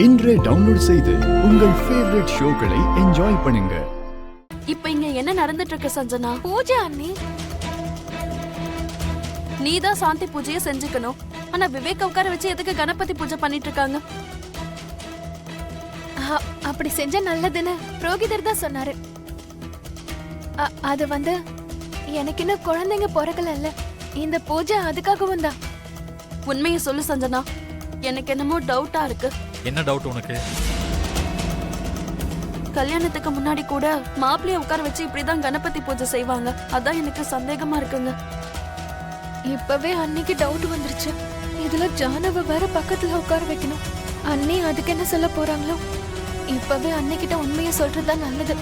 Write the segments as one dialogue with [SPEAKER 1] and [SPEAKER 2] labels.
[SPEAKER 1] இன்றே டவுன்லோட் செய்து உங்கள் ஃபேவரட் ஷோக்களை என்ஜாய் பண்ணுங்க.
[SPEAKER 2] இப்ப இங்க என்ன நடந்துட்டு இருக்கு சஞ்சனா?
[SPEAKER 3] பூஜை அண்ணி.
[SPEAKER 2] நீதான் சாந்தி பூஜையை செஞ்சுக்கணும். ஆனா விவேக் உட்கார வச்சு எதுக்கு கணபதி பூஜை பண்ணிட்டு இருக்காங்க?
[SPEAKER 3] அப்படி செஞ்சா நல்லதுன்னு புரோகிதர் தான் சொன்னாரு. அது வந்து எனக்கு இன்னும் குழந்தைங்க பிறக்கல. இந்த பூஜை அதுக்காகவும் தான்.
[SPEAKER 2] உண்மையை சொல்லு சஞ்சனா, எனக்கு என்னமோ டவுட்டா இருக்கு.
[SPEAKER 4] என்ன டவுட் உனக்கு?
[SPEAKER 2] கல்யாணத்துக்கு முன்னாடி கூட மாப்பிள்ளைய உட்கார வச்சு இப்படிதான் கணபதி பூஜை செய்வாங்க. அதான் எனக்கு சந்தேகமா இருக்குங்க.
[SPEAKER 3] இப்பவே அன்னைக்கு டவுட் வந்துருச்சு. இதுல ஜானவ வேற பக்கத்துல உட்கார வைக்கணும். அண்ணி அதுக்கு என்ன சொல்ல போறாங்களோ? இப்பவே அன்னைக்கிட்ட உண்மையை சொல்றதுதான் நல்லது.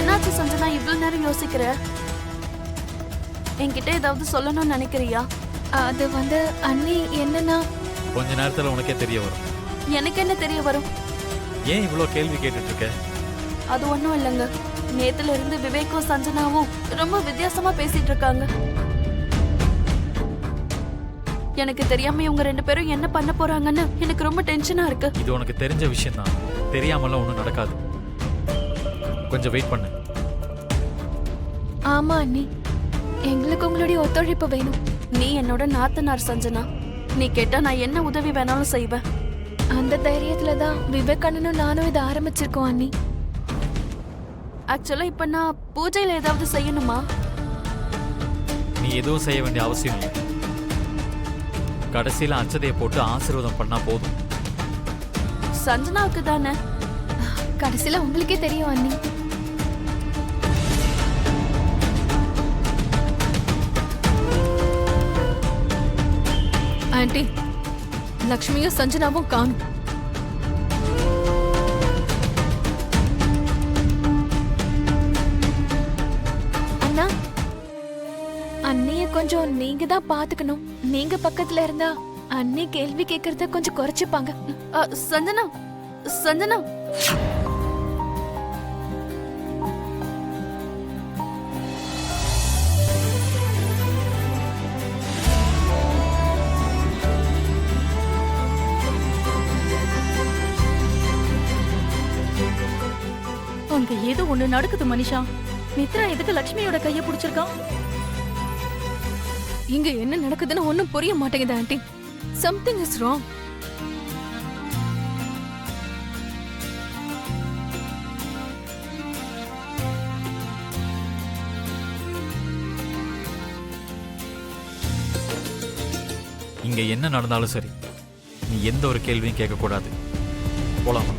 [SPEAKER 2] என்னாச்சு சஞ்சனா, இவ்வளவு நேரம் யோசிக்கிற? என்கிட்ட ஏதாவது சொல்லணும்னு நினைக்கிறியா?
[SPEAKER 3] அது வந்து அண்ணி என்னன்னா,
[SPEAKER 4] கொஞ்ச நேரத்துல உனக்கே தெரிய வரும்.
[SPEAKER 2] எனக்கு என்ன தெரிய வரும்?
[SPEAKER 4] ஏன் இவ்வளவு கேள்வி கேட்டுட்டு இருக்க?
[SPEAKER 2] அது ஒண்ணும் இல்லைங்க. நேத்துல இருந்து விவேக்கும் சஞ்சனாவும் ரொம்ப வித்தியாசமா பேசிட்டு இருக்காங்க. எனக்கு தெரியாம இவங்க ரெண்டு பேரும் என்ன பண்ண போறாங்கன்னு எனக்கு ரொம்ப டென்ஷனா இருக்கு.
[SPEAKER 4] இது உனக்கு தெரிஞ்ச விஷயம் தான். தெரியாமலாம் ஒண்ணும் நடக்காது. கொஞ்சம் வெயிட் பண்ணு.
[SPEAKER 3] ஆமா அண்ணி, எங்களுக்கு உங்களுடைய ஒத்துழைப்பு வேணும்.
[SPEAKER 2] நீ என்னோட நாத்தனார் சஞ்சனா. நீ கேட்டா நான் என்ன உதவி வேணாலும் செய்வேன்.
[SPEAKER 3] அந்த தைரியத்துலதான் விவேக் அண்ணனும் நானும் இதை ஆரம்பிச்சிருக்கோம் அண்ணி.
[SPEAKER 2] ஆக்சுவலா இப்ப நான் பூஜையில ஏதாவது செய்யணுமா?
[SPEAKER 4] நீ எதுவும் செய்ய வேண்டிய அவசியம் இல்லை. கடைசியில அச்சதையை போட்டு ஆசீர்வாதம் பண்ணா போதும்.
[SPEAKER 2] சஞ்சனாவுக்கு தானே.
[SPEAKER 3] கடைசியில உங்களுக்கே தெரியும் அண்ணி.
[SPEAKER 5] ஆண்டி, லக்ஷ்மியும் சஞ்சனாவும் காணும்.
[SPEAKER 3] அண்ணா, அண்ணிய கொஞ்சம் நீங்க தான் பாத்துக்கணும். நீங்க பக்கத்துல இருந்தா அண்ணி கேள்வி கேக்குறத கொஞ்சம் குறைச்சுப்பாங்க.
[SPEAKER 2] சஞ்சனா, சஞ்சனா.
[SPEAKER 5] அங்க ஏதோ ஒண்ணு நடக்குது மனிஷா. மித்ரா எதுக்கு லக்ஷ்மியோட கைய புடிச்சிருக்கான்? இங்க என்ன நடக்குதுன்னு ஒண்ணும் புரிய மாட்டேங்குது ஆண்டி. Something is wrong.
[SPEAKER 4] இங்க என்ன நடந்தாலும் சரி, நீ எந்த ஒரு கேள்வியும் கேட்க கூடாது. போலாமா?